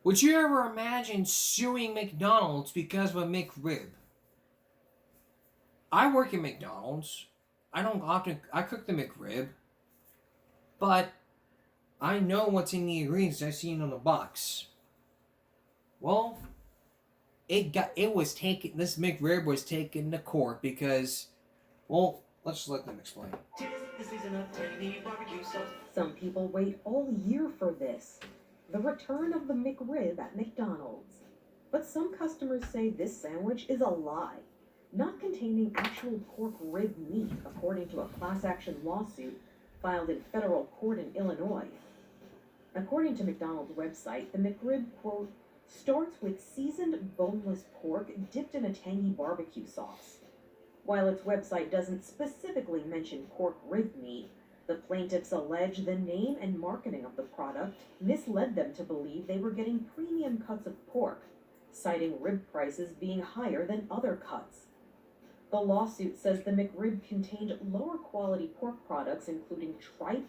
Would you ever imagine suing McDonald's because of a McRib? I work at McDonald's. I don't often I cook the McRib, but I know what's in the ingredients I've seen on the box. Well, it was taken. This McRib was taken to court because, well, let's let them explain. Some people wait all year for this, the return of the McRib at McDonald's. But some customers say this sandwich is a lie, not containing actual pork rib meat, according to a class action lawsuit filed in federal court in Illinois. According to McDonald's website, the McRib, quote, starts with seasoned boneless pork dipped in a tangy barbecue sauce. While its website doesn't specifically mention pork rib meat, the plaintiffs allege the name and marketing of the product misled them to believe they were getting premium cuts of pork, citing rib prices being higher than other cuts. The lawsuit says the McRib contained lower quality pork products including tripe,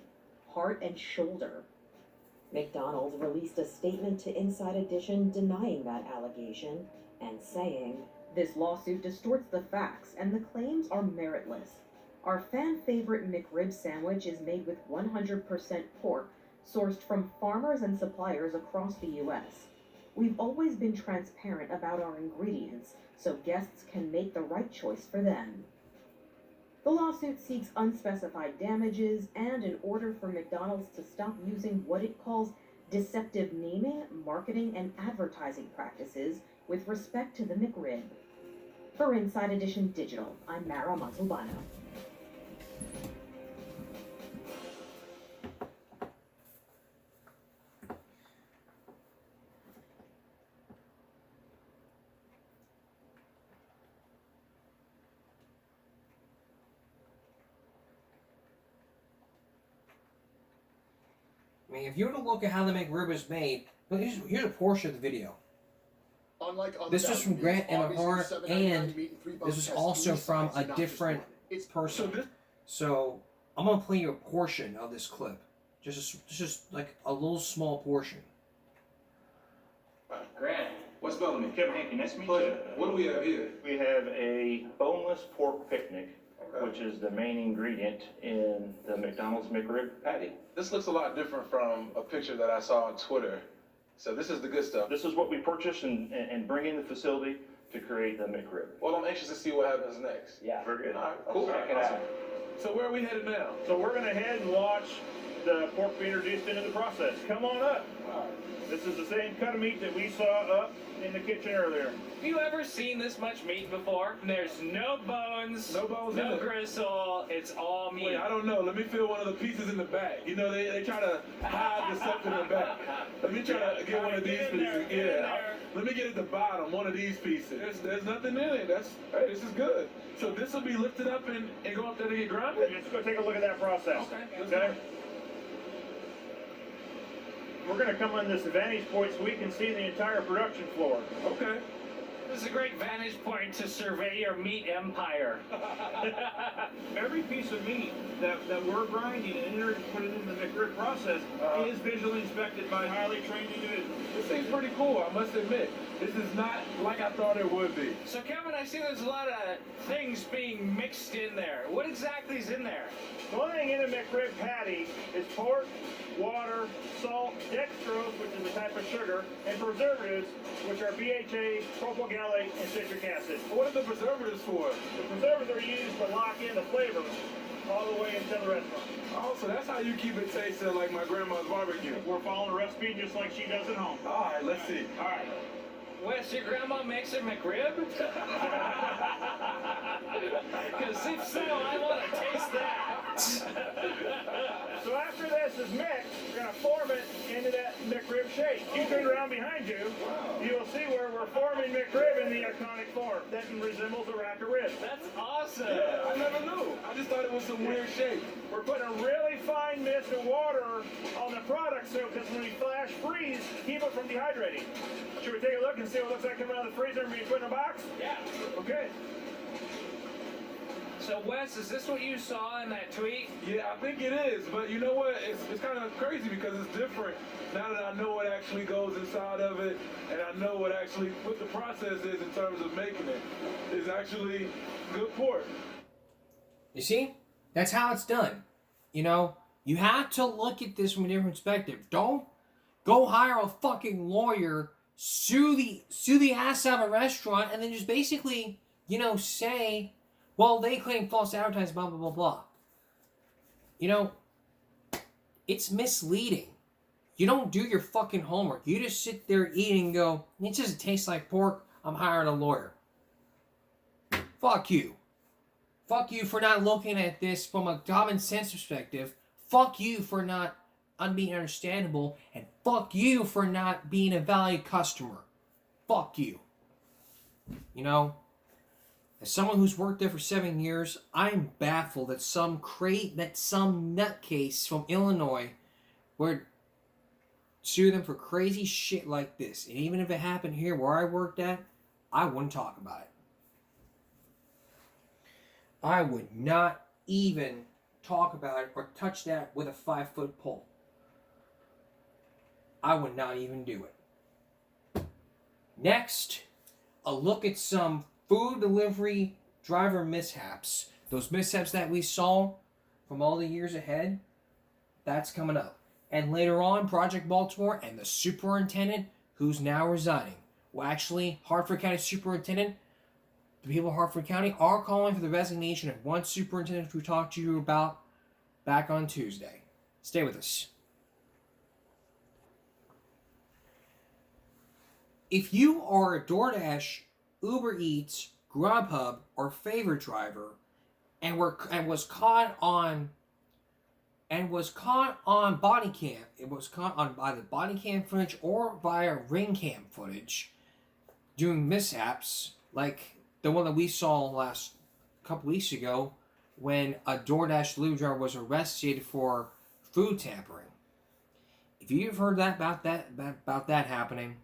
heart, and shoulder. McDonald's released a statement to Inside Edition denying that allegation and saying, "This lawsuit distorts the facts and the claims are meritless. Our fan favorite McRib sandwich is made with 100% pork sourced from farmers and suppliers across the U.S. We've always been transparent about our ingredients so guests can make the right choice for them." The lawsuit seeks unspecified damages and an order for McDonald's to stop using what it calls deceptive naming, marketing, and advertising practices with respect to the McRib. For Inside Edition Digital, I'm Mara Montalbano. I mean, if you were to look at how the McRib is made, look, here's a portion of the video. This was from Grant Emahart, and this was also from a different person. So I'm gonna play you a portion of this clip, just like a little small portion. Grant, What's Bellamy? Kevin Hankey, nice to meet Pleasure. you. What do we have here? We have a boneless pork picnic, which is the main ingredient in the McDonald's McRib patty. This looks a lot different from a picture that I saw on Twitter. So this is the good stuff. This is what we purchase and bring in the facility to create the McRib. Well, I'm anxious to see what happens next. Yeah. Very good. All right, cool. Check it Awesome. out. So where are we headed now? So we're gonna head and watch the pork be introduced into the process. Come on up. This is the same cut of meat that we saw up in the kitchen earlier. Have you ever seen this much meat before? There's no bones, No bones no in it. gristle, it's all meat. Wait, I don't know. Let me feel one of the pieces in the back. You know, they try to hide the stuff in the back. Let me try to get one of these Get in there, pieces. get in there. Let me get at the bottom, one of these pieces. There's nothing in it. Hey, this is good. So this will be lifted up and go up there to get grounded? Let's go take a look at that process. Okay. We're gonna come on this vantage point so we can see the entire production floor. Okay. This is a great vantage point to survey your meat empire. Every piece of meat that we're grinding and putting in the McRib process is visually inspected by highly trained individuals. This seems pretty cool, I must admit. This is not like I thought it would be. So Kevin, I see there's a lot of things being mixed in there. What exactly is in there? The only thing in a McRib patty is pork, water, salt, dextrose, which is a type of sugar, and preservatives, which are BHA, propylgallate, and citric acid. What are the preservatives for? The preservatives are used to lock in the flavor all the way into the restaurant. Oh, so that's how you keep it tasting like my grandma's barbecue. We're following a recipe just like she does at home. All right, let's see. All right. Wes, your grandma makes a McRib? Because if so, I want to taste that. So after this is mixed, we're going to form it into that McRib shape. You turn around behind you, you will see where we're forming McRib in the iconic form that resembles a rack of ribs. That's awesome. Yeah, I never knew. I just thought it was some weird shape. We're putting a really fine mist of water on the product so because when we flash freeze, keep it from dehydrating. Should we take a look and see what it looks like coming out of the freezer and being put in a box? Yeah. Okay. So Wes, is this what you saw in that tweet? Yeah, I think it is, but you know what? It's kind of crazy because it's different now that I know what actually goes inside of it, and I know what the process is in terms of making it. It's actually good pork. You see? That's how it's done. You know, you have to look at this from a different perspective. Don't go hire a fucking lawyer, sue the ass out of a restaurant, and then just basically, you know, say, well, they claim false advertising, blah, blah, blah, blah. You know, it's misleading. You don't do your fucking homework. You just sit there eating and go, it doesn't taste like pork, I'm hiring a lawyer. Fuck you. Fuck you for not looking at this from a common sense perspective. Fuck you for not being understandable. And fuck you for not being a valued customer. Fuck you. You know, as someone who's worked there for 7 years, I'm baffled that some nutcase from Illinois would sue them for crazy shit like this. And even if it happened here where I worked at, I wouldn't talk about it. I would not even talk about it or touch that with a 5-foot pole. I would not even do it. Next, a look at some food delivery driver mishaps. Those mishaps that we saw from all the years ahead, that's coming up. And later on, Project Baltimore and the superintendent who's now resigning. Well, actually, Hartford County Superintendent, the people of Hartford County are calling for the resignation of one superintendent we talked to you about back on Tuesday. Stay with us. If you are a DoorDash, Uber Eats, Grubhub, or Favor driver, and was caught on body cam, it was caught on either body cam footage or via ring cam footage, doing mishaps like the one that we saw last couple weeks ago when a DoorDash delivery driver was arrested for food tampering. If you've heard about that happening,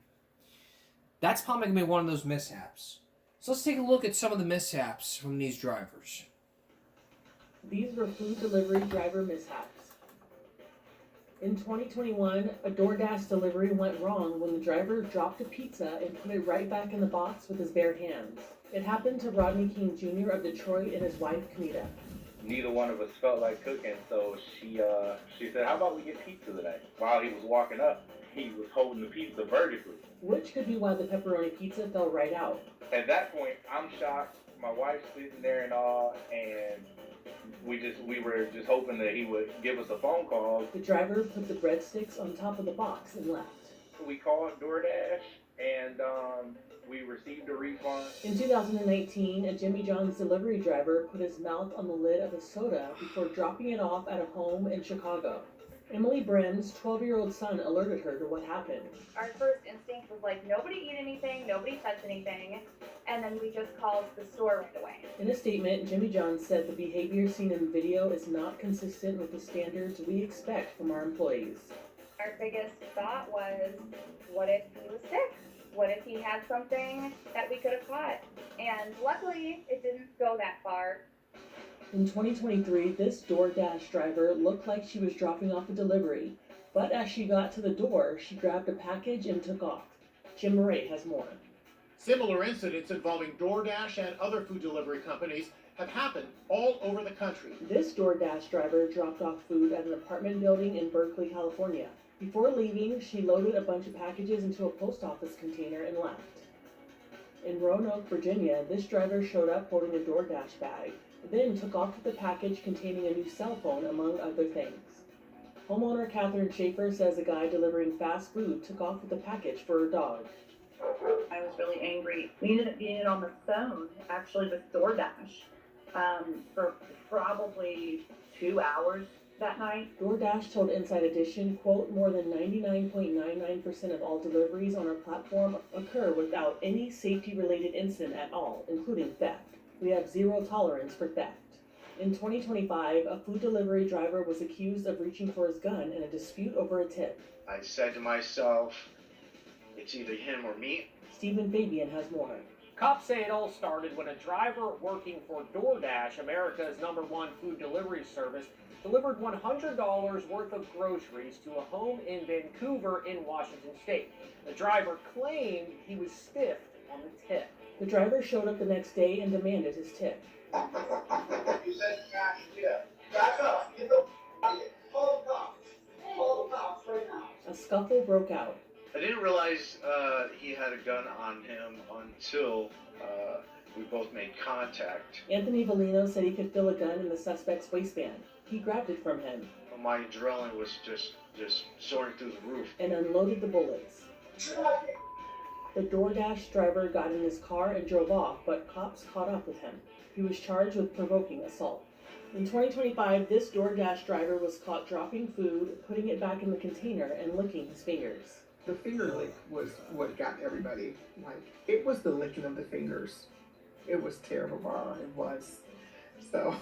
that's probably going to be one of those mishaps. So let's take a look at some of the mishaps from these drivers. These were food delivery driver mishaps. In 2021, a DoorDash delivery went wrong when the driver dropped a pizza and put it right back in the box with his bare hands. It happened to Rodney King Jr. of Detroit and his wife, Kamita. Neither one of us felt like cooking, so she said, how about we get pizza today? While he was walking up, he was holding the pizza vertically. Which could be why the pepperoni pizza fell right out. At that point, I'm shocked. My wife's sitting there and all, and we were just hoping that he would give us a phone call. The driver put the breadsticks on top of the box and left. We called DoorDash, and we received a refund. In 2019, a Jimmy John's delivery driver put his mouth on the lid of a soda before dropping it off at a home in Chicago. Emily Brem's 12-year-old son alerted her to what happened. Our first instinct was like, nobody eat anything, nobody touch anything, and then we just called the store right away. In a statement, Jimmy John's said the behavior seen in the video is not consistent with the standards we expect from our employees. Our biggest thought was, what if he was sick? What if he had something that we could have caught? And luckily, it didn't go that far. In 2023, this DoorDash driver looked like she was dropping off a delivery, but as she got to the door, she grabbed a package and took off. Jim Murray has more. Similar incidents involving DoorDash and other food delivery companies have happened all over the country. This DoorDash driver dropped off food at an apartment building in Berkeley, California. Before leaving, she loaded a bunch of packages into a post office container and left. In Roanoke, Virginia, this driver showed up holding a DoorDash bag, then took off with the package containing a new cell phone, among other things. Homeowner Catherine Schaefer says a guy delivering fast food took off with a package for her dog. I was really angry. We ended up being on the phone, actually, with DoorDash for probably 2 hours that night. DoorDash told Inside Edition, quote, more than 99.99% of all deliveries on our platform occur without any safety-related incident at all, including theft. We have zero tolerance for theft. In 2025, a food delivery driver was accused of reaching for his gun in a dispute over a tip. I said to myself, it's either him or me. Stephen Fabian has more. Cops say it all started when a driver working for DoorDash, America's #1 food delivery service, delivered $100 worth of groceries to a home in Vancouver in Washington state. The driver claimed he was stiffed on the tip. The driver showed up the next day and demanded his tip. You said cash tip. Back up. Get the out of here. Call the cops. Call the cops right now. A scuffle broke out. I didn't realize he had a gun on him until we both made contact. Anthony Valino said he could feel a gun in the suspect's waistband. He grabbed it from him. My adrenaline was just soaring through the roof. And unloaded the bullets. The DoorDash driver got in his car and drove off, but cops caught up with him. He was charged with provoking assault. In 2025, this DoorDash driver was caught dropping food, putting it back in the container, and licking his fingers. The finger lick was what got everybody. Like, it was the licking of the fingers. It was terrible, Bar. It was. So,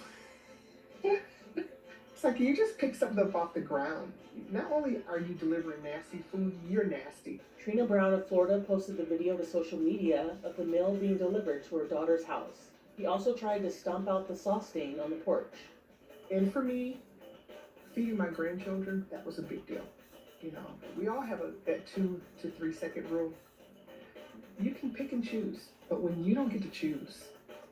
it's like you just pick something up off the ground. Not only are you delivering nasty food, you're nasty. Trina Brown of Florida posted the video to social media of the mail being delivered to her daughter's house. He also tried to stomp out the sauce stain on the porch. And for me, feeding my grandchildren, that was a big deal. You know, we all have that 2 to 3 second rule. You can pick and choose, but when you don't get to choose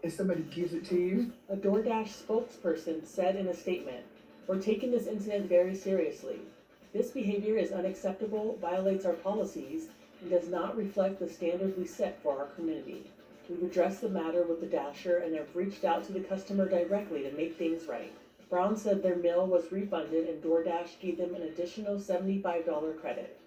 and somebody gives it to you. A DoorDash spokesperson said in a statement, "We're taking this incident very seriously. This behavior is unacceptable, violates our policies, and does not reflect the standard we set for our community. We've addressed the matter with the Dasher and have reached out to the customer directly to make things right." Brown said their meal was refunded and DoorDash gave them an additional $75 credit.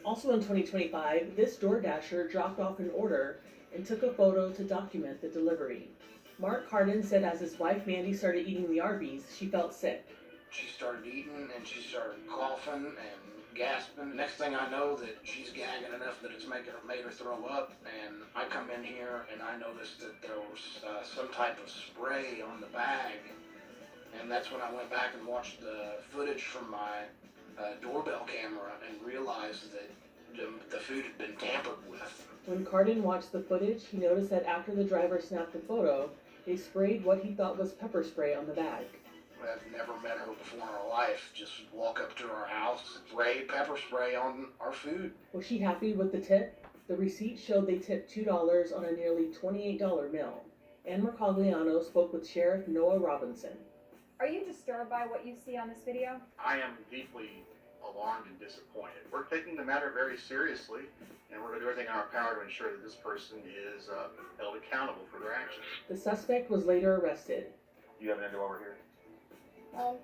Also in 2025, this DoorDasher dropped off an order and took a photo to document the delivery. Mark Cardin said as his wife Mandy started eating the Arby's, she felt sick. She started eating and she started coughing and gasping. Next thing I know that she's gagging enough that it's made her throw up. And I come in here and I noticed that there was some type of spray on the bag. And that's when I went back and watched the footage from my doorbell camera and realized that the food had been tampered with. When Cardin watched the footage, he noticed that after the driver snapped the photo, they sprayed what he thought was pepper spray on the bag. I've never met her before in her life. Just walk up to her house, spray pepper spray on our food. Was she happy with the tip? The receipt showed they tipped $2 on a nearly $28 meal. Ann Mercogliano spoke with Sheriff Noah Robinson. Are you disturbed by what you see on this video? I am deeply alarmed and disappointed. We're taking the matter very seriously, and we're going to do everything in our power to ensure that this person is held accountable for their actions. The suspect was later arrested. Do you have an idea why we're here?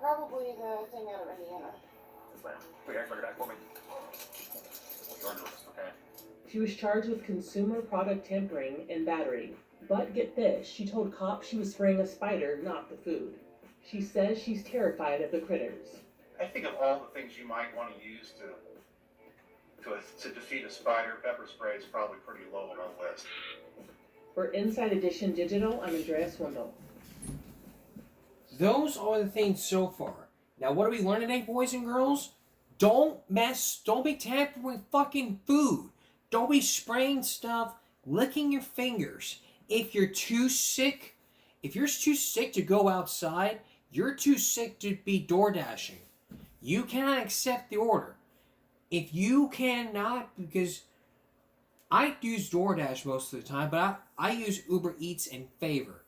Probably the thing out of Indiana. Yes, ma'am. Wait, bring it back for me. You're under arrest, okay? She was charged with consumer product tampering and battery. But get this, she told cops she was spraying a spider, not the food. She says she's terrified of the critters. I think of all the things you might want to use to defeat a spider, pepper spray is probably pretty low on the list. For Inside Edition Digital, I'm Andrea Swindle. Those are the things so far. Now, what are we learning today, boys and girls? Don't be tampering with fucking food. Don't be spraying stuff, licking your fingers. If you're too sick to go outside, you're too sick to be door dashing. You cannot accept the order. If you cannot, because I use DoorDash most of the time, but I use Uber Eats in favor.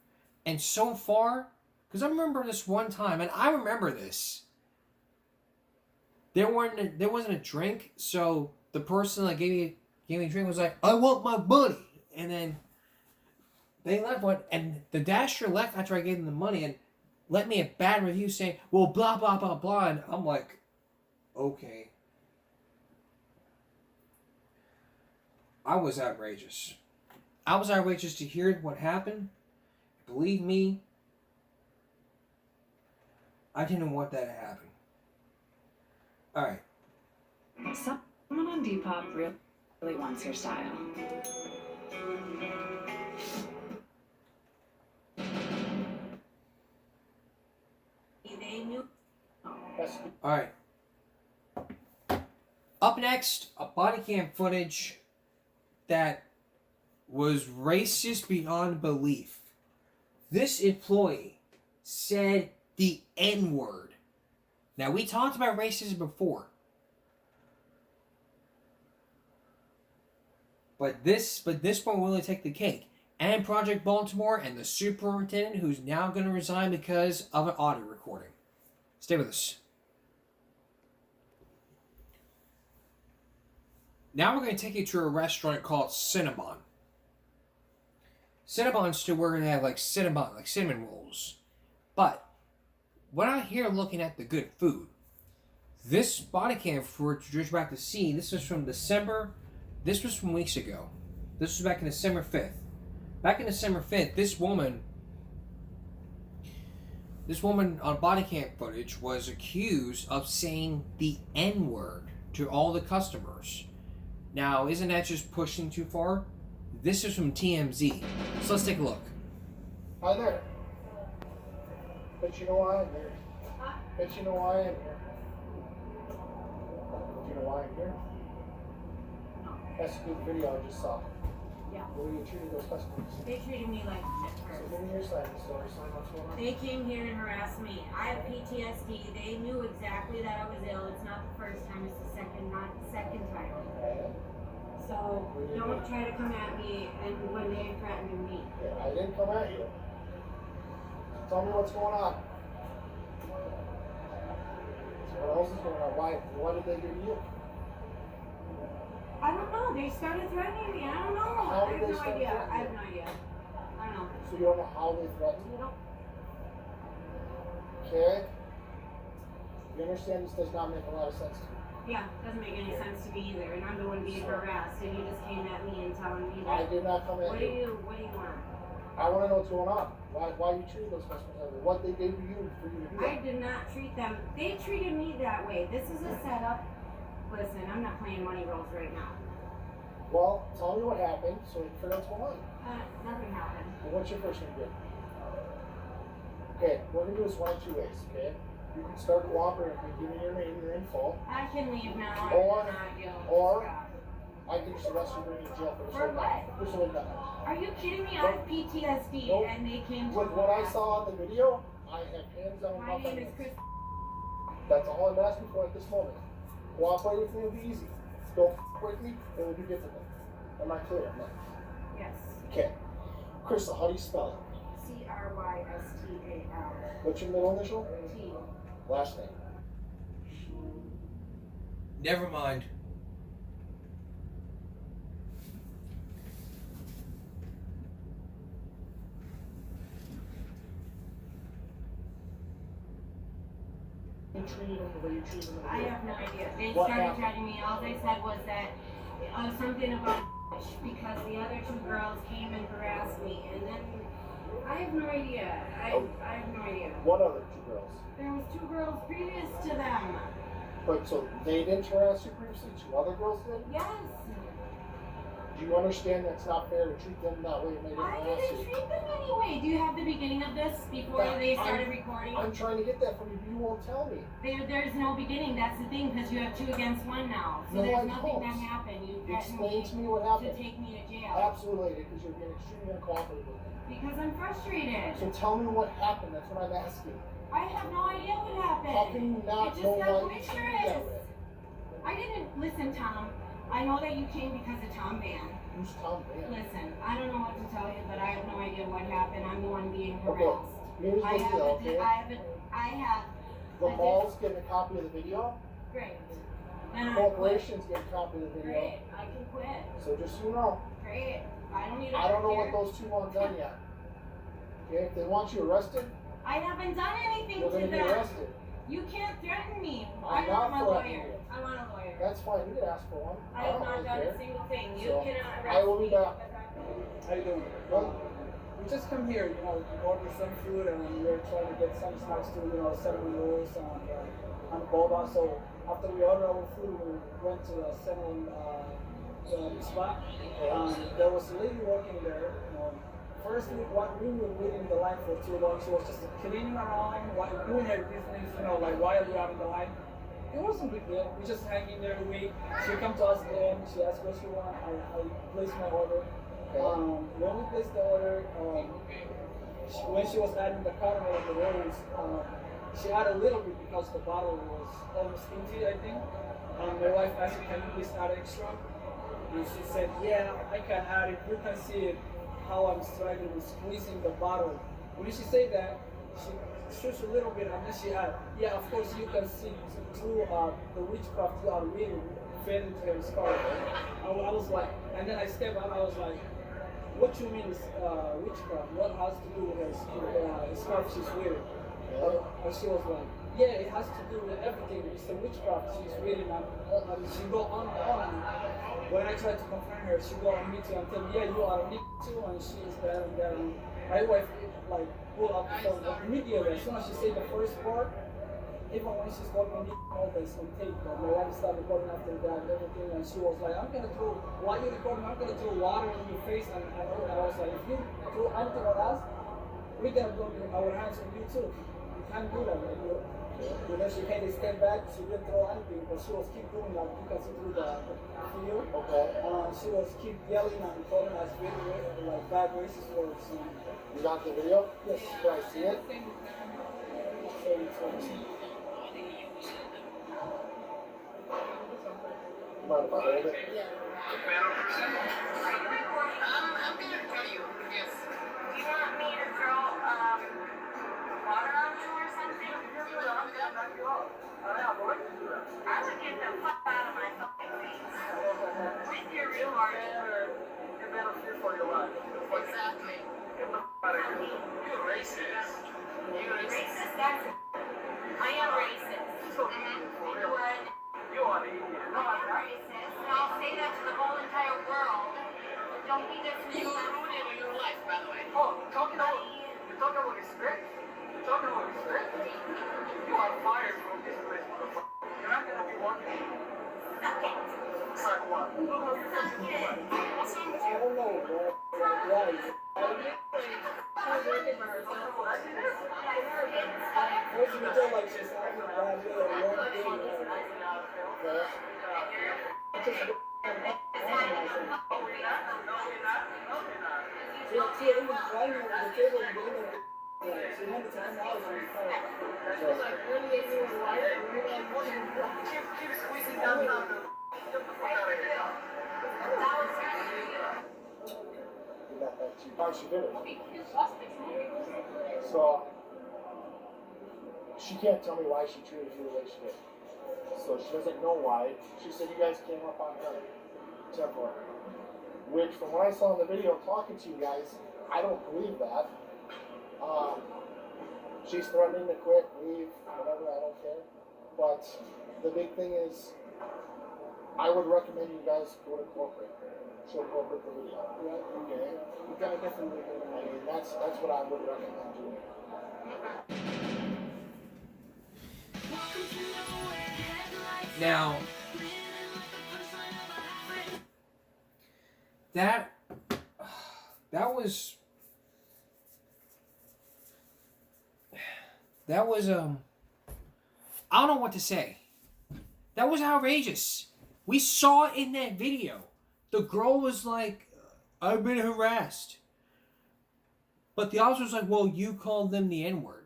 And so far, because I remember this one time, and I remember this. There wasn't a drink, so the person that gave me a drink was like, "I want my money," and then they left one, and the Dasher left after I gave them the money and let me a bad review saying, "Well, blah blah blah blah," and I'm like, okay. I was outrageous. I was outrageous to hear what happened. Believe me, I didn't want that to happen. Alright. Someone on Depop really wants your style. Alright. Up next, a body cam footage that was racist beyond belief. This employee said the N-word. Now, we talked about racism before. But this one will really take the cake. And Project Baltimore and the superintendent who's now going to resign because of an audio recording. Stay with us. Now we're going to take you to a restaurant called Cinnabon. Cinnabon's still where they have like Cinnabon, like cinnamon rolls. But when I hear looking at the good food, this body cam footage you're about to see, this was from December. This was from weeks ago. This was back in December 5th. Back in December 5th, this woman on body cam footage was accused of saying the N-word to all the customers. Now, isn't that just pushing too far? This is from TMZ. So let's take a look. Hi there. Bet you know why I'm here. Bet you know why I'm here. Do you know why I'm here? That's a good video I just saw. Yeah. The way you treated those customers. They treated me like shit So first. give me your side of the story. So what's going on? They came here and harassed me. I have PTSD. They knew exactly that I was ill. It's not the first time, it's the second, not the second time. Okay. So don't try to come at me and when they threatened me. Yeah, I didn't come at you. So tell me what's going on. So what else is going on? Why did they do to you? I don't know. They started threatening me. I don't know. How I did have they no start idea. threatening I have you? no idea. I don't know. So you don't know how they threatened you? No. Okay. You understand this does not make a lot of sense to you. Yeah, doesn't make any sense to me either. And I'm the one being harassed, and you just came at me and telling me I that. did not come at What you. do you want? I want to know what's going on. Why you treated those customers that way? What they did to you for you to do I that? did not treat them. They treated me that way. This is a setup. Listen, I'm not playing money rolls right now. Well, tell me what happened so we can figure out what's going on. Nothing happened. Well, what's your first name, good? Okay, we're gonna do this one of two ways, okay? You can start cooperating and give me your name and your info, I can leave now. Or- I'm not guilty. or I can just arrest you and bring you to jail for this For whole time. what? This whole time. Are you kidding me? I have PTSD, Nope. and they came to With what I saw on the video, I have hands on My name is Chris. That's all I'm asking for at this moment. Cooperate with me will be easy. Don't f with me, it will be difficult. Am I clear on that? Yes. Okay. Crystal, how do you spell CRYSTAL. it? What's your middle initial? T. Last name. Never mind. You treated them the way you treated them. I have no idea. They What started happened? threatening me. All they said was that something about because the other two girls came and harassed me, and then I have no idea. I have no idea. What other two girls? There was two girls previous to them. But so they didn't harass you previously? Two other girls did? Yes. Do you understand that's not fair to treat them that way and they didn't I harass didn't you? treat them anyway. Do you have the beginning of this before they started recording? I'm trying to get that from you, but you won't tell me. There's no beginning. That's the thing, because you have 2 against 1 now. So No, there's I nothing don't. that happened. You threatened Explain me to me what to happened. take me to jail. Absolutely, because you're being extremely uncooperative with me. Because I'm frustrated. So tell me what happened. That's what I'm asking. I have no idea what happened. How can you not it just know got why you treated me that boisterous. way? I didn't listen, Tom. I know that you came because of Tom Van. Who's Tom Van? Listen, I don't know what to tell you, but I have no idea what happened. I'm the one being Okay, harassed. here's the deal, okay? I have The mall's getting a copy of the video. great. The And I corporation's getting a copy of the quit. video. Great. I can quit. So just so you know, Great. I don't need to I don't know work what here. those two want done yet. Okay, if they want you arrested, I haven't done anything you're to gonna be them. arrested. You can't threaten me. I'm I not want a threatening lawyer. you. I want a lawyer. That's fine, you can ask for one. I have don't not really done care. a single thing. You So, cannot I arrest will be me. back. How you doing? Well, we just come here, you know, we ordered some food and we're trying to get some snacks to, you know, cinnamon rolls and boba. So after we ordered our food, we went to a cinnamon spot. There was a lady working there. You know, first, what we were waiting in the line for too long. She was just cleaning around, doing her business, you know, like while we are in the line. It wasn't a big deal. We just hang in there, wait. She come to us then. She asked what she want. I placed my order. When we placed the order, when she was adding the caramel and the rolls, she added a little bit because the bottle was almost empty, I think. My wife asked me, can you please add extra? And she said, yeah, I can add it. You can see it, how I'm struggling with squeezing the bottle. When she said that, she shushed a little bit and then she added, yeah, of course you can see through the witchcraft you are really fed into her scarf. I was like, and then I stepped out, I was like, what you mean witchcraft? What has to do with her scarf she's wearing? And she was like, yeah, it has to do with everything. It's the witchcraft she's wearing. And she go on and on. When I tried to confront her, she go on me too and tell me, yeah, you are me too, and she is there and there. And my wife like pull up the phone immediately. As soon as she said the first part, even when she's calling me, all this on tape. But my wife started recording after that and everything, and she was like, I'm gonna throw, while you're recording, I'm gonna throw water in your face. And I was like, if you throw anything on us, we're gonna blow our hands on you too. You can't do that. Like, you know, she had to step back, she didn't throw anything, but she was keep doing that. You can see through the video. Okay. She was keep yelling and calling us really like bad racist words. You got the video? Yes. Can I see it? Mind if I hold it? I'm gonna tell you if you want me to throw water on you or something, I would get the fuck out of my fucking face. With your real heart. Exactly. You're racist. Racist? That's I am racist. You are an idiot. I am racist, and I'll say that to the whole entire world. Don't be disrespectful. You're ruining your life, by the way. Oh, you're talking about respect? You're talking about respect? You are fired from this place, motherfucker. You're not gonna be working. Suck it. Suck what? Suck it. What's wrong with you? I don't know, bro. First you tell like she's having a bad day or one she even climbing over the table and getting over she had to time out on the phone. She was like, really, you were right? Keep squeezing down the get the fuck out of here. She did it. So she can't tell me why she treated you the way she did. So she doesn't know why. She said you guys came up on her temper. Which from what I saw in the video talking to you guys, I don't believe that. She's threatening to quit, leave, whatever, I don't care. But the big thing is I would recommend you guys go to corporate. Show corporate the video. Okay? You gotta definitely do that. I mean, that's what I would recommend doing. Now, that was I don't know what to say. That was outrageous. We saw it in that video. The girl was like, I've been harassed. But the officer was like, well, you called them the N-word.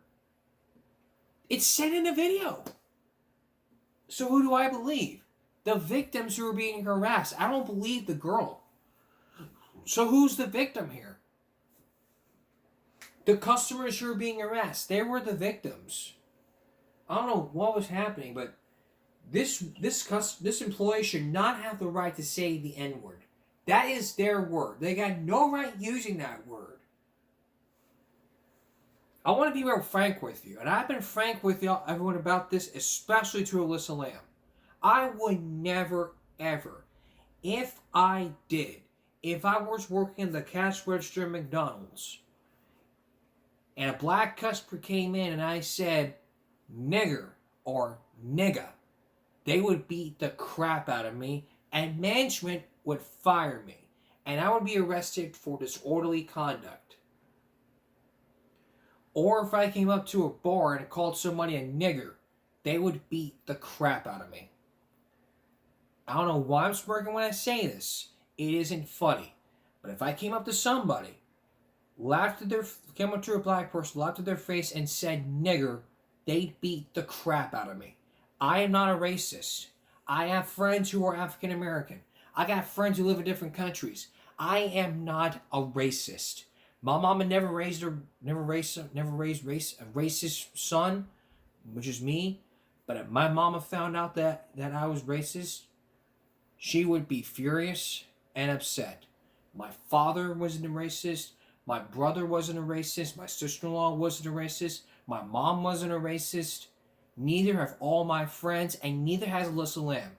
It's said in the video. So who do I believe? The victims who are being harassed. I don't believe the girl. So who's the victim here? The customers who are being harassed. They were the victims. I don't know what was happening, but this employee should not have the right to say the N-word. That is their word. They got no right using that word. I want to be real frank with you, and I've been frank with everyone about this, especially to Alyssa Lamb. I would never, ever, if I was working in the cash register at McDonald's, and a black customer came in and I said, nigger or nigga, they would beat the crap out of me, and management would fire me, and I would be arrested for disorderly conduct. Or if I came up to a bar and called somebody a nigger, they would beat the crap out of me. I don't know why I'm smirking when I say this. It isn't funny. But if I came up to somebody, came up to a black person, laughed at their face, and said nigger, they'd beat the crap out of me. I am not a racist. I have friends who are African American. I got friends who live in different countries. I am not a racist. My mama never raised a racist son, which is me. But if my mama found out that I was racist, she would be furious and upset. My father wasn't a racist. My brother wasn't a racist. My sister-in-law wasn't a racist. My mom wasn't a racist. Neither have all my friends, and neither has Alyssa Lamb.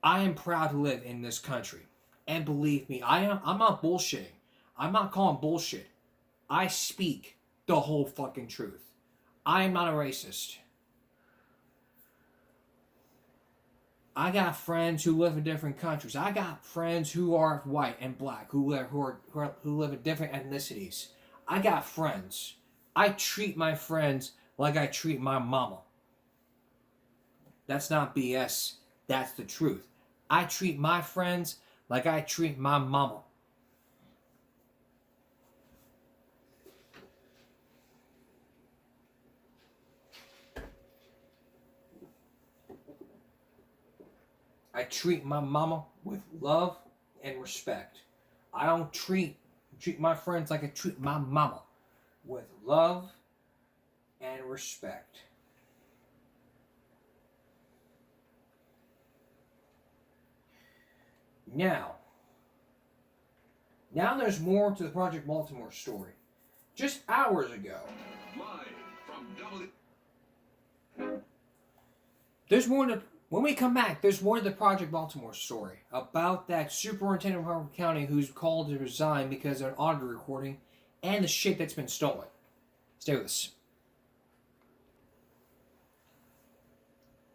I am proud to live in this country. And believe me, I'm not bullshitting. I'm not calling bullshit. I speak the whole fucking truth. I am not a racist. I got friends who live in different countries. I got friends who are white and black, who live in different ethnicities. I got friends. I treat my friends like I treat my mama. That's not BS. That's the truth. I treat my friends like I treat my mama. I treat my mama with love and respect. I don't treat my friends like I treat my mama, with love and respect. Now there's more to the Project Baltimore story. Just hours ago, there's more to... When we come back, there's more to the Project Baltimore story about that superintendent of Harford County who's called to resign because of an audio recording and the shit that's been stolen. Stay with us.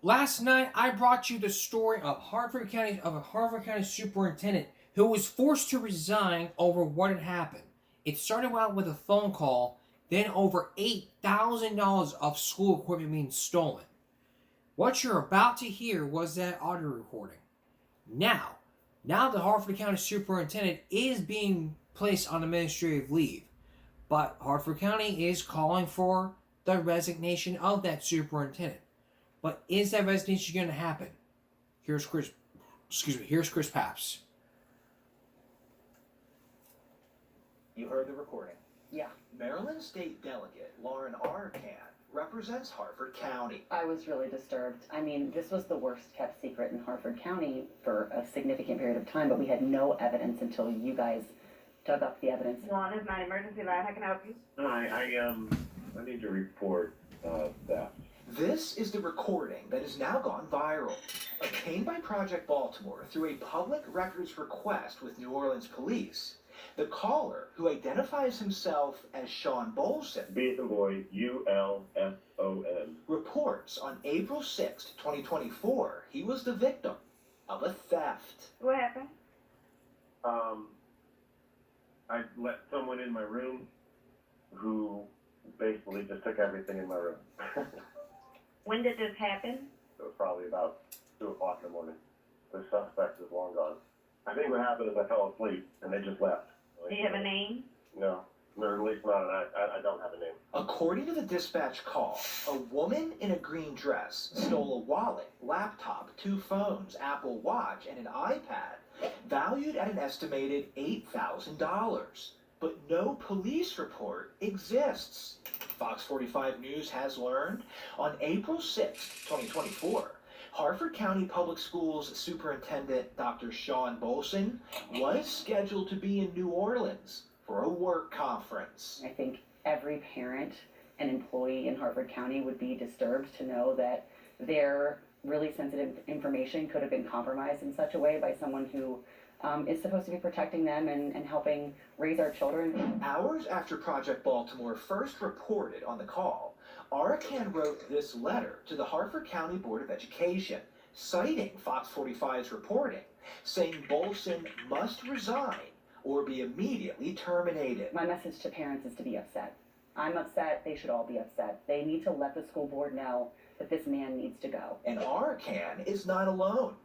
Last night, I brought you the story of a Harford County superintendent who was forced to resign over what had happened. It started out with a phone call, then over $8,000 of school equipment being stolen. What you're about to hear was that audio recording. Now the Harford County Superintendent is being placed on administrative leave, but Harford County is calling for the resignation of that superintendent. But is that resignation going to happen? Here's Chris Papps. You heard the recording. Yeah. Maryland State Delegate Lauren Arcan represents Harford County. I was really disturbed. I mean, this was the worst kept secret in Harford County for a significant period of time, but we had no evidence until you guys dug up the evidence. Lawn is my emergency line. How can I help you? Hi, I need to report theft. This is the recording that has now gone viral. Obtained by Project Baltimore through a public records request with New Orleans police. The caller, who identifies himself as Sean Bolson, B as in boy, U-L-S-O-N, reports on April 6, 2024, he was the victim of a theft. What happened? I let someone in my room who basically just took everything in my room. When did this happen? It was probably about 2 o'clock in the morning. The suspect is long gone. I think what happened is I fell asleep and they just left. Do you have a name? No, or at least not, and I don't have a name. According to the dispatch call, a woman in a green dress stole a wallet, laptop, 2 phones, Apple Watch, and an iPad, valued at an estimated $8,000. But no police report exists. Fox 45 News has learned on April 6, 2024, Harford County Public Schools Superintendent Dr. Sean Bolson was scheduled to be in New Orleans for a work conference. I think every parent and employee in Harford County would be disturbed to know that their really sensitive information could have been compromised in such a way by someone who is supposed to be protecting them and helping raise our children. Hours after Project Baltimore first reported on the call, Arcan wrote this letter to the Harford County Board of Education, citing Fox 45's reporting, saying Bolson must resign or be immediately terminated. My message to parents is to be upset. I'm upset, they should all be upset. They need to let the school board know that this man needs to go. And Arcan is not alone.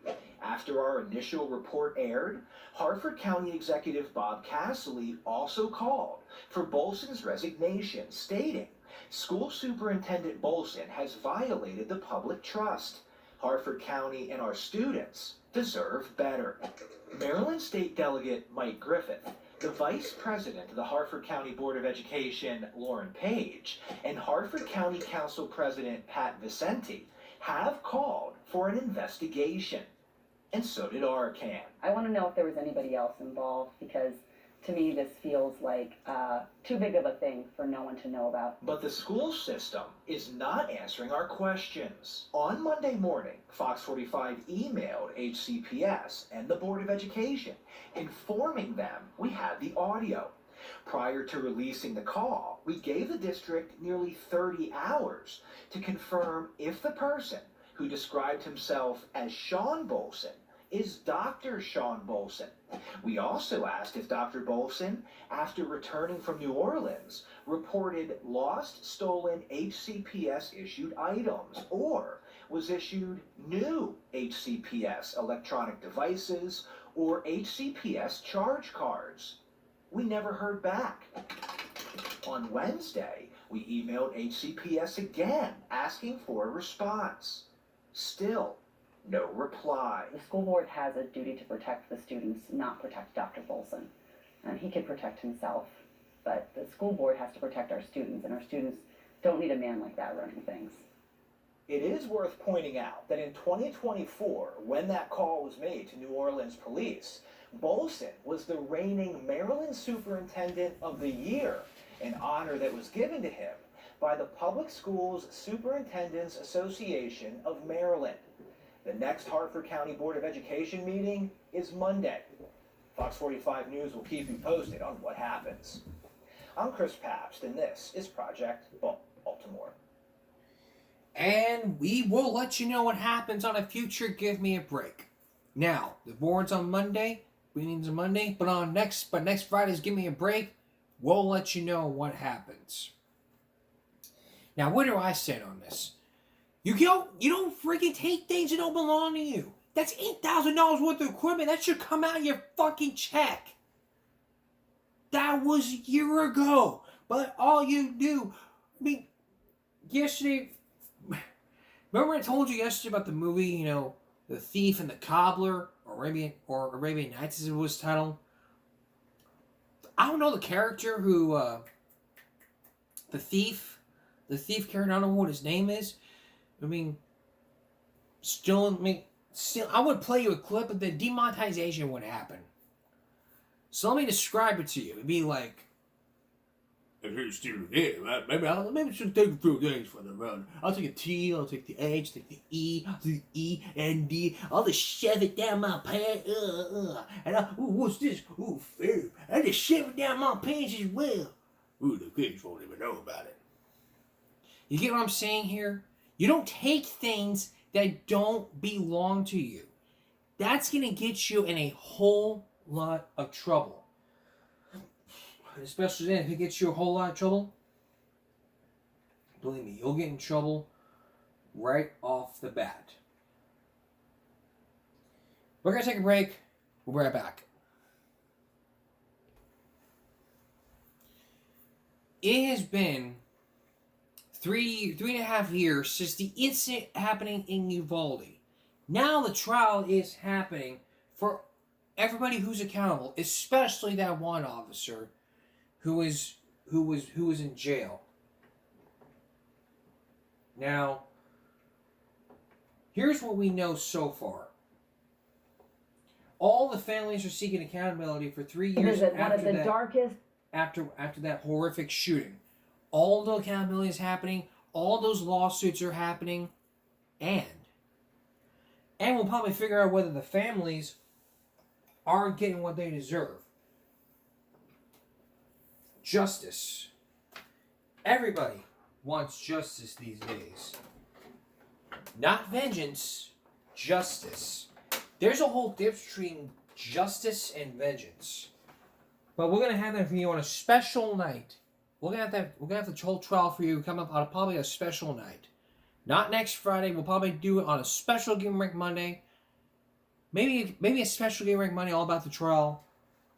After our initial report aired, Harford County Executive Bob Casserly also called for Bolson's resignation, stating, "School Superintendent Bolson has violated the public trust. Harford County and our students deserve better." Maryland State Delegate Mike Griffith, the Vice President of the Harford County Board of Education, Lauren Page, and Harford County Council President Pat Vicente have called for an investigation. And so did Arcan. I want to know if there was anybody else involved, because to me this feels like too big of a thing for no one to know about. But the school system is not answering our questions. On Monday morning, Fox 45 emailed HCPS and the Board of Education, informing them we had the audio. Prior to releasing the call, we gave the district nearly 30 hours to confirm if the person who described himself as Sean Bolson is Dr. Sean Bolson. We also asked if Dr. Bolson, after returning from New Orleans, reported lost, stolen HCPS-issued items, or was issued new HCPS electronic devices or HCPS charge cards. We never heard back. On Wednesday, we emailed HCPS again, asking for a response. Still, no reply. The school board has a duty to protect the students, not protect Dr. Bolson. He can protect himself, but the school board has to protect our students, and our students don't need a man like that running things. It is worth pointing out that in 2024, when that call was made to New Orleans police, Bolson was the reigning Maryland Superintendent of the Year, an honor that was given to him by the Public Schools Superintendents Association of Maryland. The next Harford County Board of Education meeting is Monday. Fox 45 News will keep you posted on what happens. I'm Chris Pabst, and this is Project Baltimore. And we will let you know what happens on a future Give Me a Break. Now, the board's on Monday, meetings on Monday, but next Friday's Give Me a Break, we'll let you know what happens. Now, what do I stand on this? You don't freaking take things that don't belong to you. That's $8,000 worth of equipment. That should come out of your fucking check. That was a year ago. But all you do, yesterday, remember I told you yesterday about the movie, The Thief and the Cobbler, or Arabian Nights as it was titled? I don't know the character who, the thief character, I don't know what his name is. I would play you a clip, but the demonetization would happen. So let me describe it to you. It'd be like, if you're still there, maybe I should take a few things for the run. I'll take a T, I'll take the H, take the E, I'll take the E and D. I'll just shove it down my pants. And what's this? Ooh, fair. I just shove it down my pants as well. Ooh, the kids won't even know about it. You get what I'm saying here? You don't take things that don't belong to you. That's going to get you in a whole lot of trouble. Especially then, if it gets you a whole lot of trouble, believe me, you'll get in trouble right off the bat. We're going to take a break. We'll be right back. It has been three and a half years since the incident happening in Uvalde. Now the trial is happening for everybody who's accountable, especially that one officer who was in jail. Now, here's what we know so far. All the families are seeking accountability for 3 years after that horrific shooting. All the accountability is happening. All those lawsuits are happening. And we'll probably figure out whether the families are getting what they deserve. Justice. Everybody wants justice these days. Not vengeance, justice. There's a whole difference between justice and vengeance. But we're going to have that for you on a special night. We're gonna have the whole trial for you come up on probably a special night. Not next Friday. We'll probably do it on a special Give Me a Break Monday. maybe a special Game Break Monday all about the trial,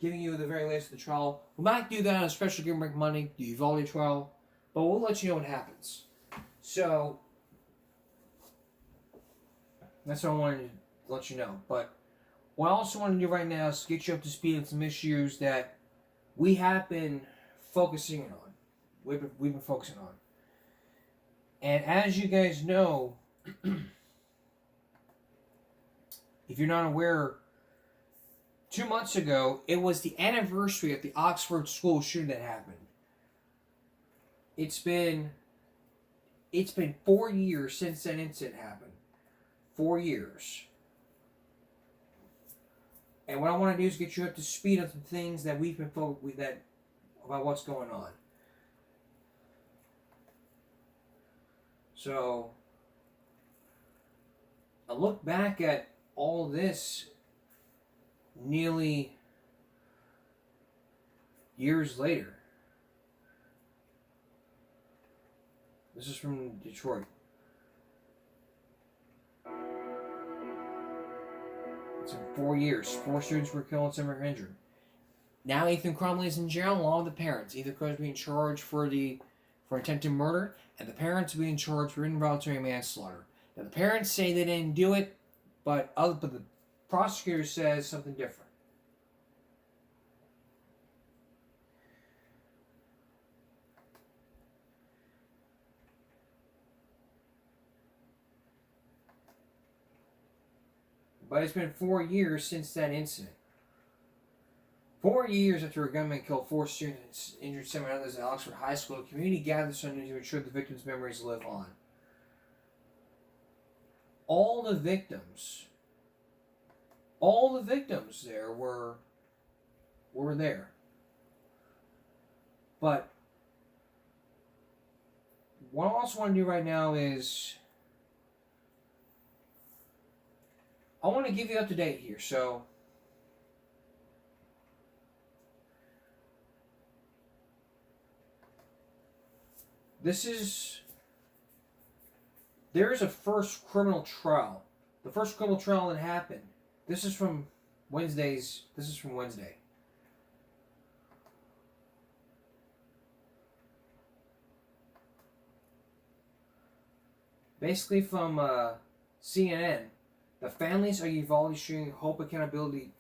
giving you the very latest of the trial. We might do that on a special Game Break Monday, the Uvalde trial, but we'll let you know what happens. So that's what I wanted to let you know. But what I also want to do right now is get you up to speed on some issues that we have been focusing on. We've been focusing on. And as you guys know, if you're not aware, 2 months ago, it was the anniversary of the Oxford school shooting that happened. It's been 4 years since that incident happened. 4 years. And what I want to do is get you up to speed on some things that we've been focused with about what's going on. So, I look back at all this nearly years later. This is from Detroit. It's in 4 years. 4 students were killed and 7 were injured. Now Ethan Crumley is in jail along with the parents. Ethan Crumley is being charged for attempted murder, and the parents are being charged for involuntary manslaughter. Now the parents say they didn't do it, but the prosecutor says something different. But it's been 4 years since that incident. 4 years after a gunman killed 4 students, injured 7 others at Oxford High School, the community gathered Sunday to ensure the victims' memories live on. All the victims there were there. But what I also want to do right now is I want to give you up to date here. So there's a first criminal trial. The first criminal trial that happened. This is from Wednesday. Basically from CNN. The families of Uvalde shooting hope accountability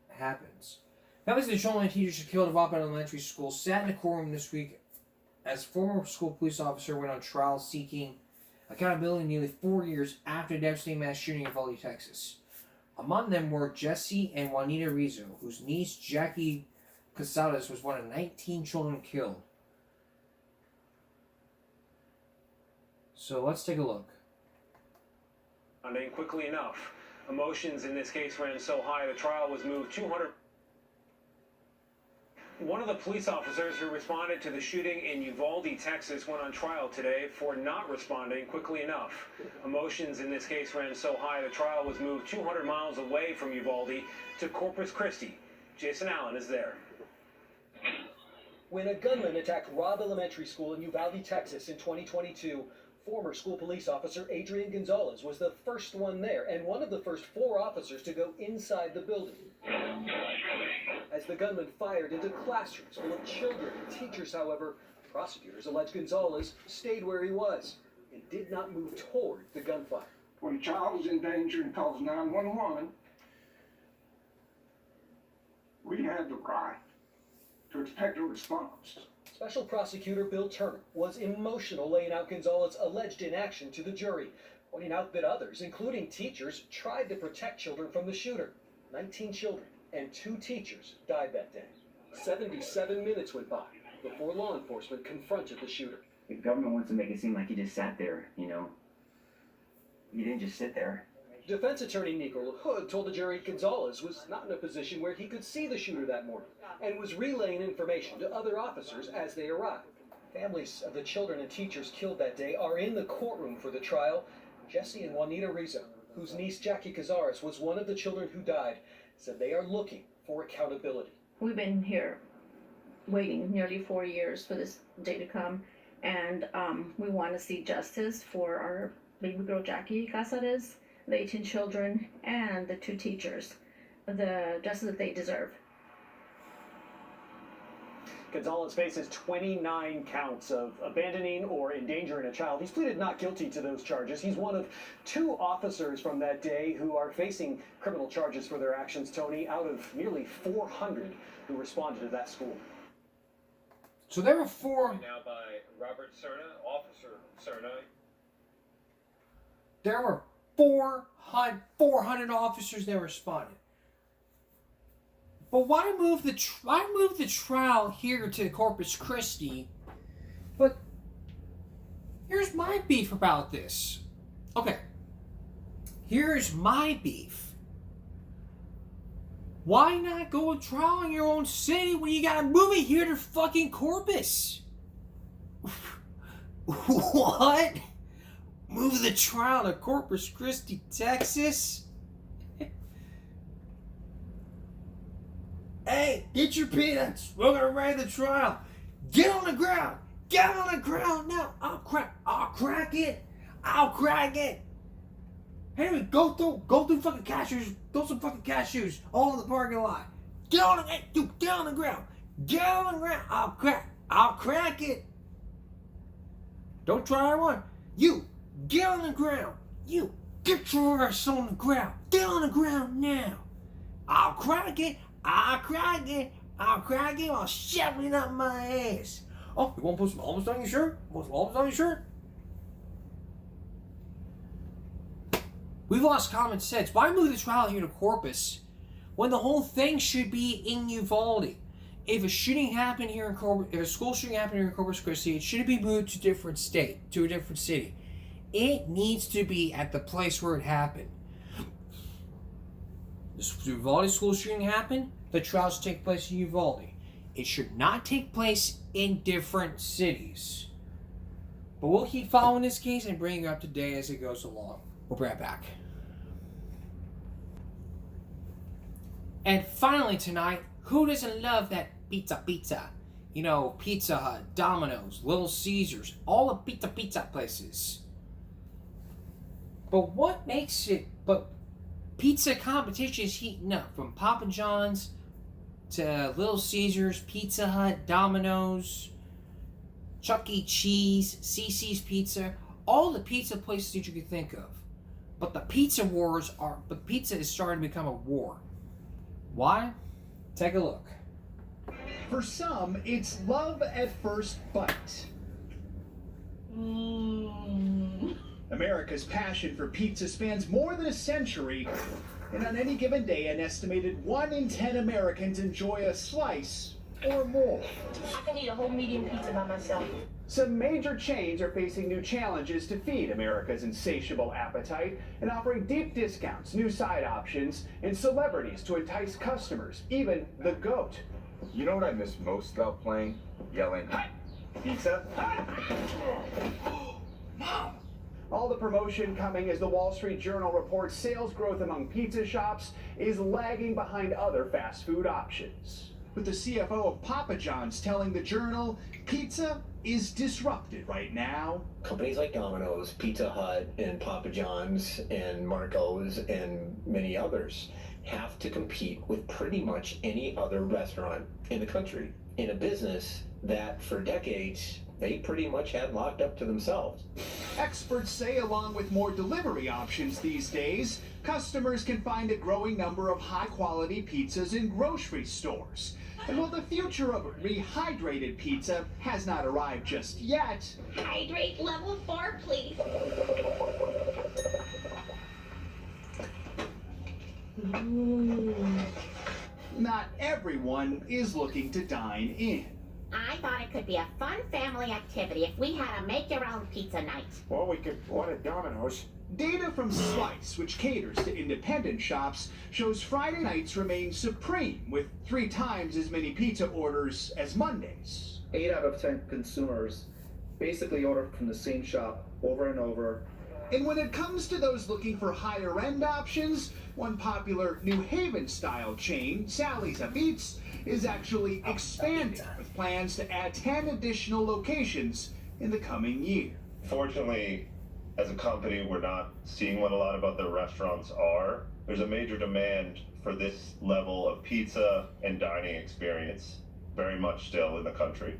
happens. Families of the children and teachers killed at Vaughn Elementary School sat in a courtroom this week as former school police officer went on trial seeking accountability nearly 4 years after the devastating mass shooting in Uvalde, Texas. Among them were Jesse and Juanita Rizzo, whose niece Jackie Casares was one of 19 children killed. So let's take a look. And quickly enough, emotions in this case ran so high the trial was moved 200. One of the police officers who responded to the shooting in Uvalde, Texas, went on trial today for not responding quickly enough. Emotions in this case ran so high the trial was moved 200 miles away from Uvalde to Corpus Christi. Jason Allen is there. When a gunman attacked Robb Elementary School in Uvalde, Texas in 2022, former school police officer Adrian Gonzalez was the first one there and one of the first 4 officers to go inside the building. As the gunman fired into classrooms full of children and teachers, however, prosecutors allege Gonzalez stayed where he was and did not move toward the gunfire. When a child is in danger and calls 911, we have the right to expect a response. Special Prosecutor Bill Turner was emotional laying out Gonzalez's alleged inaction to the jury, pointing out that others, including teachers, tried to protect children from the shooter. 19 children and 2 teachers died that day. 77 minutes went by before law enforcement confronted the shooter. The government wants to make it seem like he just sat there, you know. He didn't just sit there. Defense attorney Nicole Hood told the jury Gonzalez was not in a position where he could see the shooter that morning and was relaying information to other officers as they arrived. Families of the children and teachers killed that day are in the courtroom for the trial. Jesse and Juanita Rizzo, whose niece Jackie Casares was one of the children who died, said they are looking for accountability. We've been here waiting nearly 4 years for this day to come, and we want to see justice for our baby girl Jackie Casares. the 18 children and the 2 teachers the justice that they deserve. Gonzalez faces 29 counts of abandoning or endangering a child. He's pleaded not guilty to those charges. He's one of 2 officers from that day who are facing criminal charges for their actions, Tony, out of nearly 400 who responded to that school. So there were 4. Now by Robert Cerna, Officer Cerna. There were 400 officers that responded. But why move the trial here to Corpus Christi? But here's my beef about this. Okay. Here's my beef. Why not go to trial in your own city when you gotta move it here to fucking Corpus? What? Move the trial to Corpus Christi, Texas? Hey, get your peanuts. We're gonna raid the trial. Get on the ground. Get on the ground now. I'll crack it. Hey, go through fucking cashews. Throw some fucking cashews all in the parking lot. Get on the ground. Get on the ground. I'll crack it. Don't try one. You get on the ground. You get your ass on the ground. Get on the ground now. I'll crack it while shoving up my ass. Oh, you want to put some almonds on your shirt? We've lost common sense. Why move the trial here to Corpus when the whole thing should be in Uvalde? If a shooting happened here in Corpus, if a school shooting happened here in Corpus Christi, it should be moved to a different state, to a different city. It needs to be at the place where it happened. The Uvalde school shooting happened, the trial should take place in Uvalde. It should not take place in different cities. But we'll keep following this case and bringing it up to date as it goes along. We'll be right back. And finally tonight, who doesn't love that pizza? You know, Pizza Hut, Domino's, Little Caesars, all the pizza places. But what makes it... Pizza competition is heating up, from Papa John's to Little Caesars, Pizza Hut, Domino's, Chuck E. Cheese, CC's Pizza, all the pizza places that you can think of. But the pizza is starting to become a war. Why? Take a look. For some, it's love at first bite. America's passion for pizza spans more than a century, and on any given day, an estimated 1 in 10 Americans enjoy a slice or more. I can eat a whole medium pizza by myself. Some major chains are facing new challenges to feed America's insatiable appetite and offering deep discounts, new side options, and celebrities to entice customers, even the GOAT. You know what I miss most about playing? Yelling, pizza? Mom! All the promotion coming as the Wall Street Journal reports sales growth among pizza shops is lagging behind other fast food options. With the CFO of Papa John's telling the Journal, pizza is disrupted right now. Companies like Domino's, Pizza Hut, and Papa John's, and Marco's, and many others have to compete with pretty much any other restaurant in the country in a business that for decades they pretty much had locked up to themselves. Experts say along with more delivery options these days, customers can find a growing number of high-quality pizzas in grocery stores. And while the future of rehydrated pizza has not arrived just yet... Hydrate level 4, please. Not everyone is looking to dine in. I thought it could be a fun family activity if we had a make-your-own pizza night. Well, we could order Domino's. Data from Slice, which caters to independent shops, shows Friday nights remain supreme, with 3 times as many pizza orders as Mondays. 8 out of 10 consumers basically order from the same shop over and over. And when it comes to those looking for higher-end options, one popular New Haven-style chain, Sally's Eats, is actually expanding with plans to add 10 additional locations in the coming year. Fortunately, as a company, we're not seeing what a lot of other restaurants are. There's a major demand for this level of pizza and dining experience, very much still in the country.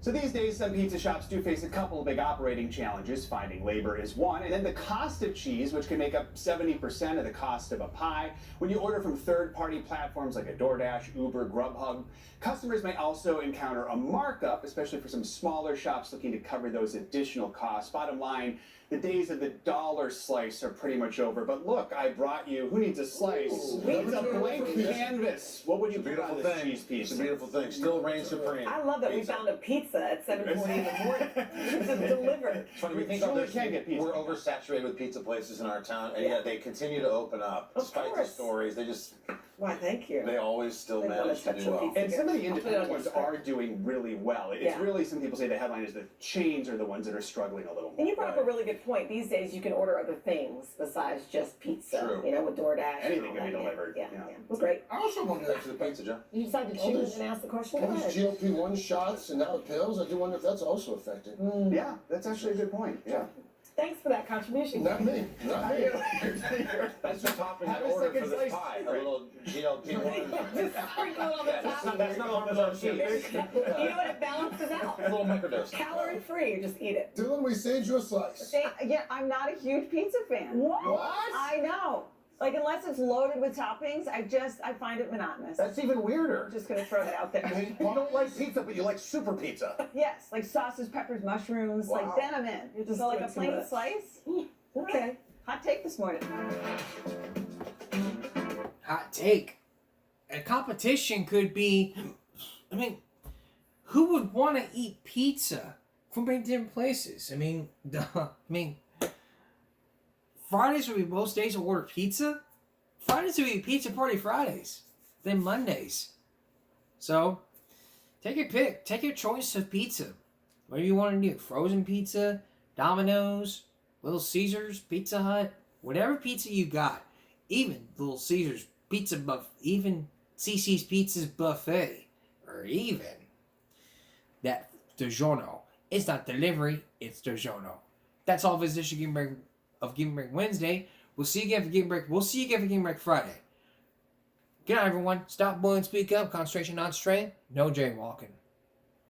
So these days, some pizza shops do face a couple of big operating challenges. Finding labor is one, and then the cost of cheese, which can make up 70% of the cost of a pie. When you order from third-party platforms like a DoorDash, Uber, Grubhub, customers may also encounter a markup, especially for some smaller shops looking to cover those additional costs. Bottom line, the days of the dollar slice are pretty much over. But look, I brought you, who needs a slice? It's a blank canvas. What would you put on this cheese pizza? It's a beautiful thing. Still reigns supreme. I love that we found a pizza at 7:40 in the morning. It was delivered. It's funny, we think truly can get pizza. we're oversaturated with pizza places in our town, and yet they continue to open up. Despite the stories, they just... Why, thank you. They always still They manage to wanna touch do a well. pizza. And some of the I'll put it independent on ones your are doing really well. It's Yeah. really, some people say the headline is the chains are the ones that are struggling a little more. And you brought up a really good point. These days, you can order other things besides just pizza. True. You know, with DoorDash. Anything and can be all that. delivered. Yeah, yeah. It was great. I also want to ask you the pizza, John. You decided to choose and ask the question. All Go these ahead. GLP-1 shots and now the pills, I do wonder if that's also affecting. Yeah, that's actually a good point. Yeah. Thanks for that contribution. Not me. Not me. That's the topping I Have a ordered second for this slice. pie. A little GLP-1. Just sprinkle it on the top. That's not Parmesan cheese. You know what? It balances out. A little microdose. Calorie free. You just eat it. Dylan, we saved you a slice. Yeah, I'm not a huge pizza fan. What? I know. Like, unless it's loaded with toppings, I find it monotonous. That's even weirder. I'm just gonna throw that out there. You don't like pizza, but you like super pizza. Yes, like sauces, peppers, mushrooms, Wow. like then I'm in. You're just So like a doing too plain much. slice? Okay. Hot take this morning. Hot take. A competition could be, I mean, who would want to eat pizza from different places? I mean, Fridays would be most days to order pizza. Fridays would be pizza party Fridays. Then Mondays. So, take your pick. Take your choice of pizza. Whatever you want to do. Frozen pizza, Domino's, Little Caesars, Pizza Hut, whatever pizza you got. Even Little Caesars Pizza Buffet, even CC's Pizza's Buffet, or even that DiGiorno. It's not delivery, it's DiGiorno. That's all for this edition of Give Me Break Wednesday. We'll see you again for Give Me Break. We'll see you again for Give Me Break Friday. Good night, everyone. Stop bullying, speak up. Concentration on strength. No jaywalking.